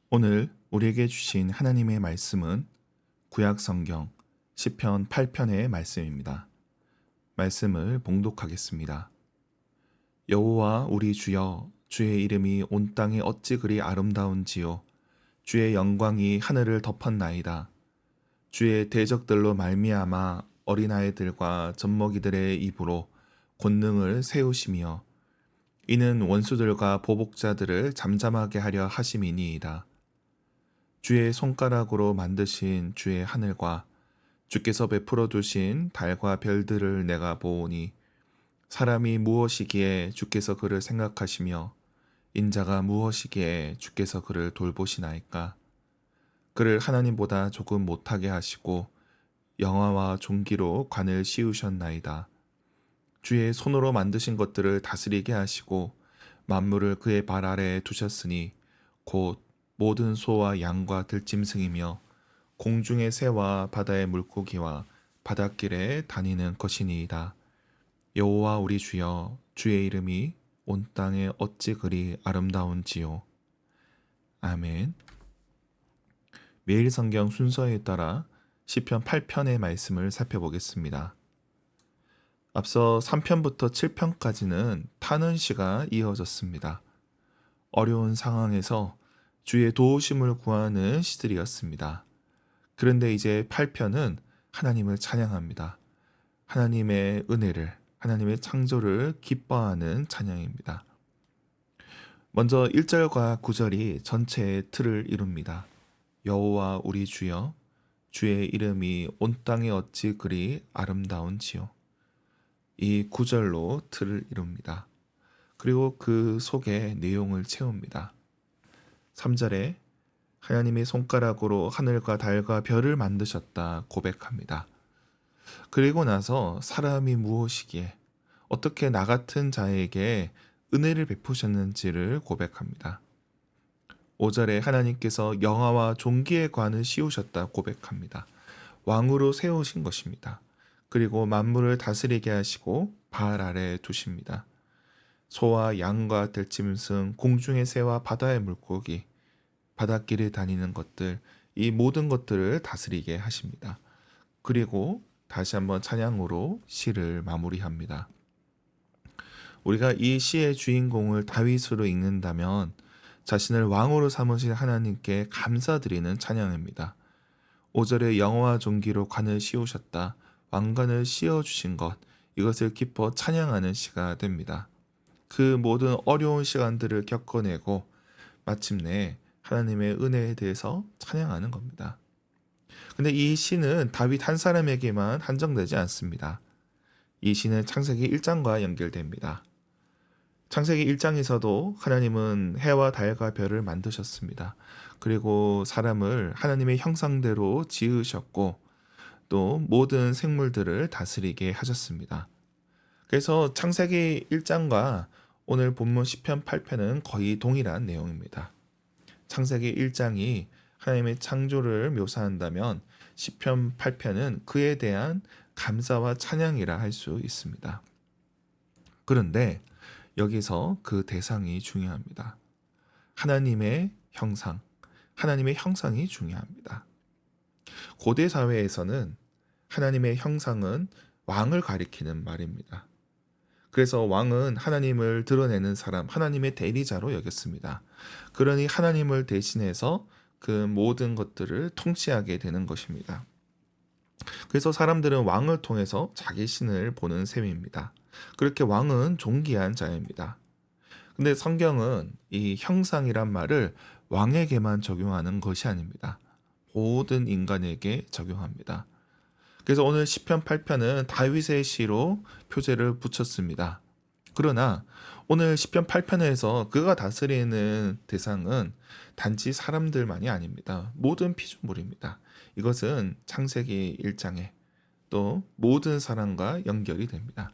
오늘 우리에게 주신 하나님의 말씀은 구약 성경 시편 8편의 말씀입니다. 말씀을 봉독하겠습니다. 여호와 우리 주여, 주의 이름이 온 땅에 어찌 그리 아름다운지요. 주의 영광이 하늘을 덮었나이다. 주의 대적들로 말미암아 어린아이들과 젖먹이들의 입으로 권능을 세우시며 이는 원수들과 보복자들을 잠잠하게 하려 하심이니이다. 주의 손가락으로 만드신 주의 하늘과 주께서 베풀어 두신 달과 별들을 내가 보오니 사람이 무엇이기에 주께서 그를 생각하시며 인자가 무엇이기에 주께서 그를 돌보시나이까. 그를 하나님보다 조금 못하게 하시고 영화와 종기로 관을 씌우셨나이다. 주의 손으로 만드신 것들을 다스리게 하시고 만물을 그의 발 아래에 두셨으니 곧 모든 소와 양과 들짐승이며 공중의 새와 바다의 물고기와 바닷길에 다니는 것이니이다. 여호와 우리 주여, 주의 이름이 온 땅에 어찌 그리 아름다운지요. 아멘. 매일 성경 순서에 따라 시편 8편의 말씀을 살펴보겠습니다. 앞서 3편부터 7편까지는 타는 시가 이어졌습니다. 어려운 상황에서 주의 도우심을 구하는 시들이었습니다. 그런데 이제 8편은 하나님을 찬양합니다. 하나님의 은혜를, 하나님의 창조를 기뻐하는 찬양입니다. 먼저 1절과 9절이 전체의 틀을 이룹니다. 여호와 우리 주여, 주의 이름이 온 땅에 어찌 그리 아름다운지요. 이 9절로 틀을 이룹니다. 그리고 그 속에 내용을 채웁니다. 3절에 하나님의 손가락으로 하늘과 달과 별을 만드셨다 고백합니다. 그리고 나서 사람이 무엇이기에 어떻게 나 같은 자에게 은혜를 베푸셨는지를 고백합니다. 5절에 하나님께서 영화와 종기의 관을 씌우셨다 고백합니다. 왕으로 세우신 것입니다. 그리고 만물을 다스리게 하시고 발 아래에 두십니다. 소와 양과 들짐승, 공중의 새와 바다의 물고기, 바닷길에 다니는 것들, 이 모든 것들을 다스리게 하십니다. 그리고 다시 한번 찬양으로 시를 마무리합니다. 우리가 이 시의 주인공을 다윗으로 읽는다면 자신을 왕으로 삼으신 하나님께 감사드리는 찬양입니다. 5절에 영화와 종기로 관을 씌우셨다. 왕관을 씌워주신 것, 이것을 기뻐 찬양하는 시가 됩니다. 그 모든 어려운 시간들을 겪어내고 마침내 하나님의 은혜에 대해서 찬양하는 겁니다. 근데 이 시는 다윗 한 사람에게만 한정되지 않습니다. 이 시는 창세기 1장과 연결됩니다. 창세기 1장에서도 하나님은 해와 달과 별을 만드셨습니다. 그리고 사람을 하나님의 형상대로 지으셨고 또 모든 생물들을 다스리게 하셨습니다. 그래서 창세기 1장과 오늘 본문 시편 8편은 거의 동일한 내용입니다. 창세기 1장이 하나님의 창조를 묘사한다면 시편 8편은 그에 대한 감사와 찬양이라 할 수 있습니다. 그런데 여기서 그 대상이 중요합니다. 하나님의 형상, 하나님의 형상이 중요합니다. 고대 사회에서는 하나님의 형상은 왕을 가리키는 말입니다. 그래서 왕은 하나님을 드러내는 사람, 하나님의 대리자로 여겼습니다. 그러니 하나님을 대신해서 그 모든 것들을 통치하게 되는 것입니다. 그래서 사람들은 왕을 통해서 자기 신을 보는 셈입니다. 그렇게 왕은 존귀한 자입니다. 근데 성경은 이 형상이란 말을 왕에게만 적용하는 것이 아닙니다. 모든 인간에게 적용합니다. 그래서 오늘 시편 8편은 다윗의 시로 표제를 붙였습니다. 그러나 오늘 시편 8편에서 그가 다스리는 대상은 단지 사람들만이 아닙니다. 모든 피조물입니다. 이것은 창세기 1장에 또 모든 사람과 연결이 됩니다.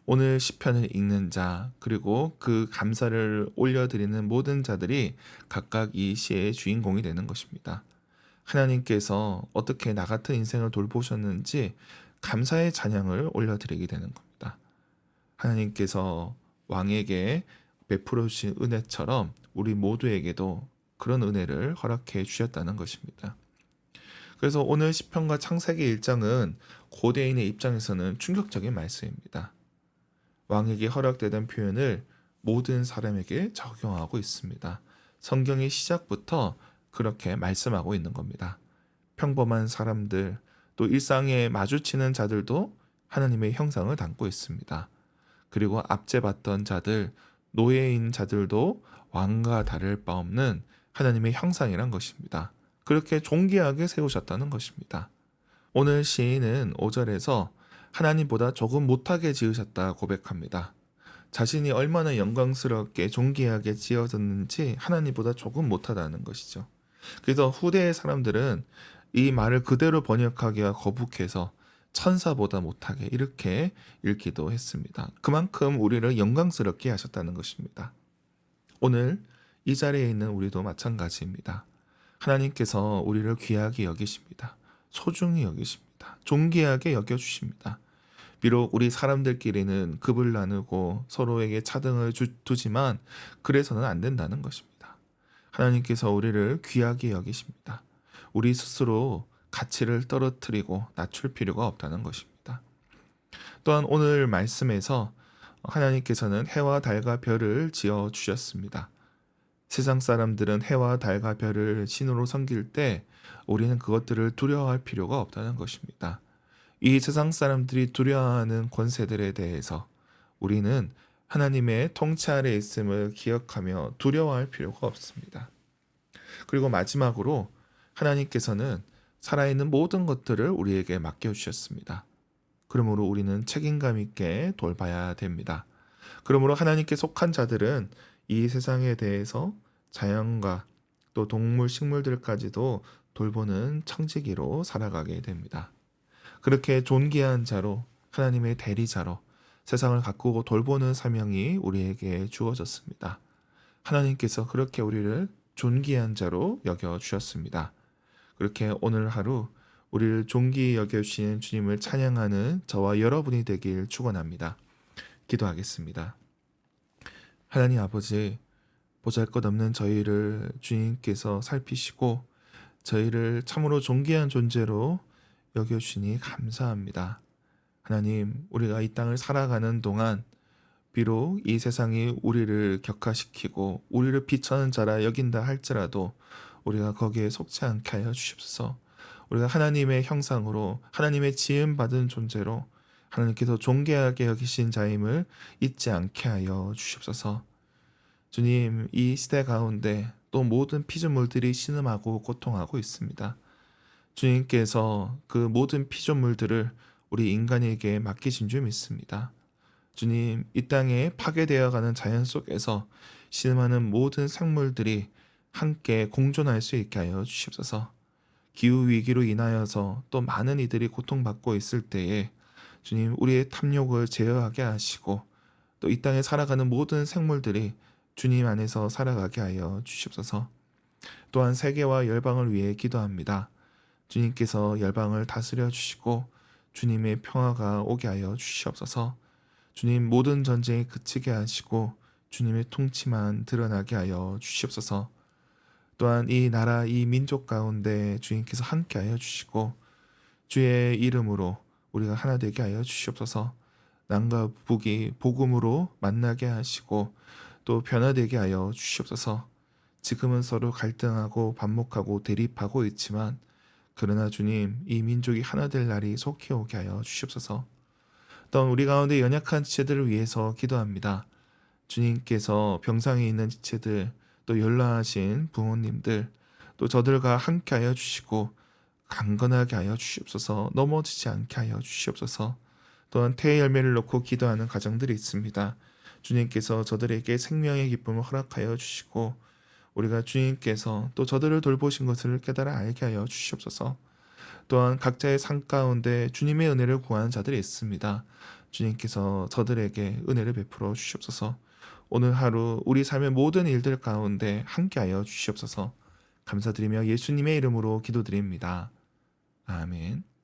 오늘 시편을 읽는 자 그리고 그 감사를 올려드리는 모든 자들이 각각 이 시의 주인공이 되는 것입니다. 하나님께서 어떻게 나 같은 인생을 돌보셨는지 감사의 찬양을 올려드리게 되는 겁니다. 하나님께서 왕에게 베풀어 주신 은혜처럼 우리 모두에게도 그런 은혜를 허락해 주셨다는 것입니다. 그래서 오늘 시편과 창세기 1장은 고대인의 입장에서는 충격적인 말씀입니다. 왕에게 허락되던 표현을 모든 사람에게 적용하고 있습니다. 성경의 시작부터 그렇게 말씀하고 있는 겁니다. 평범한 사람들, 또 일상에 마주치는 자들도 하나님의 형상을 담고 있습니다. 그리고 압제받던 자들, 노예인 자들도 왕과 다를 바 없는 하나님의 형상이란 것입니다. 그렇게 존귀하게 세우셨다는 것입니다. 오늘 시인은 5절에서 하나님보다 조금 못하게 지으셨다 고백합니다. 자신이 얼마나 영광스럽게 존귀하게 지어졌는지 하나님보다 조금 못하다는 것이죠. 그래서 후대의 사람들은 이 말을 그대로 번역하기가 거북해서 천사보다 못하게 이렇게 읽기도 했습니다. 그만큼 우리를 영광스럽게 하셨다는 것입니다. 오늘 이 자리에 있는 우리도 마찬가지입니다. 하나님께서 우리를 귀하게 여기십니다. 소중히 여기십니다. 존귀하게 여겨주십니다. 비록 우리 사람들끼리는 급을 나누고 서로에게 차등을 두지만 그래서는 안 된다는 것입니다. 하나님께서 우리를 귀하게 여기십니다. 우리 스스로 가치를 떨어뜨리고 낮출 필요가 없다는 것입니다. 또한 오늘 말씀에서 하나님께서는 해와 달과 별을 지어 주셨습니다. 세상 사람들은 해와 달과 별을 신으로 섬길 때 우리는 그것들을 두려워할 필요가 없다는 것입니다. 이 세상 사람들이 두려워하는 권세들에 대해서 우리는 하나님의 통치 아래 있음을 기억하며 두려워할 필요가 없습니다. 그리고 마지막으로 하나님께서는 살아있는 모든 것들을 우리에게 맡겨주셨습니다. 그러므로 우리는 책임감 있게 돌봐야 됩니다. 그러므로 하나님께 속한 자들은 이 세상에 대해서 자연과 또 동물, 식물들까지도 돌보는 청지기로 살아가게 됩니다. 그렇게 존귀한 자로 하나님의 대리자로 세상을 가꾸고 돌보는 사명이 우리에게 주어졌습니다. 하나님께서 그렇게 우리를 존귀한 자로 여겨주셨습니다. 그렇게 오늘 하루 우리를 존귀히 여겨주시는 주님을 찬양하는 저와 여러분이 되길 축원합니다. 기도하겠습니다. 하나님 아버지, 보잘것없는 저희를 주님께서 살피시고 저희를 참으로 존귀한 존재로 여겨주시니 감사합니다. 하나님, 우리가 이 땅을 살아가는 동안 비록 이 세상이 우리를 격화시키고 우리를 비천한 자라 여긴다 할지라도 우리가 거기에 속지 않게 하여 주십소서. 우리가 하나님의 형상으로 하나님의 지음받은 존재로 하나님께서 존귀하게 여기신 자임을 잊지 않게 하여 주십소서. 주님, 이 시대 가운데 또 모든 피조물들이 신음하고 고통하고 있습니다. 주님께서 그 모든 피조물들을 우리 인간에게 맡기신 줄 믿습니다. 주님, 이 땅에 파괴되어가는 자연 속에서 신음하는 모든 생물들이 함께 공존할 수 있게 하여 주십소서. 기후위기로 인하여서 또 많은 이들이 고통받고 있을 때에 주님, 우리의 탐욕을 제어하게 하시고 또 이 땅에 살아가는 모든 생물들이 주님 안에서 살아가게 하여 주십소서. 또한 세계와 열방을 위해 기도합니다. 주님께서 열방을 다스려 주시고 주님의 평화가 오게 하여 주시옵소서. 주님, 모든 전쟁이 그치게 하시고 주님의 통치만 드러나게 하여 주시옵소서. 또한 이 나라, 이 민족 가운데 주님께서 함께 하여 주시고 주의 이름으로 우리가 하나 되게 하여 주시옵소서. 남과 북이 복음으로 만나게 하시고 또 변화되게 하여 주시옵소서. 지금은 서로 갈등하고 반목하고 대립하고 있지만 그러나 주님, 이 민족이 하나 될 날이 속히 오게 하여 주시옵소서. 또한 우리 가운데 연약한 지체들을 위해서 기도합니다. 주님께서 병상에 있는 지체들, 또 연로하신 부모님들, 또 저들과 함께 하여 주시고 강건하게 하여 주시옵소서. 넘어지지 않게 하여 주시옵소서. 또한 태의 열매를 놓고 기도하는 가정들이 있습니다. 주님께서 저들에게 생명의 기쁨을 허락하여 주시고 우리가 주님께서 또 저들을 돌보신 것을 깨달아 알게 하여 주시옵소서. 또한 각자의 삶 가운데 주님의 은혜를 구하는 자들이 있습니다. 주님께서 저들에게 은혜를 베풀어 주시옵소서. 오늘 하루 우리 삶의 모든 일들 가운데 함께하여 주시옵소서. 감사드리며 예수님의 이름으로 기도드립니다. 아멘.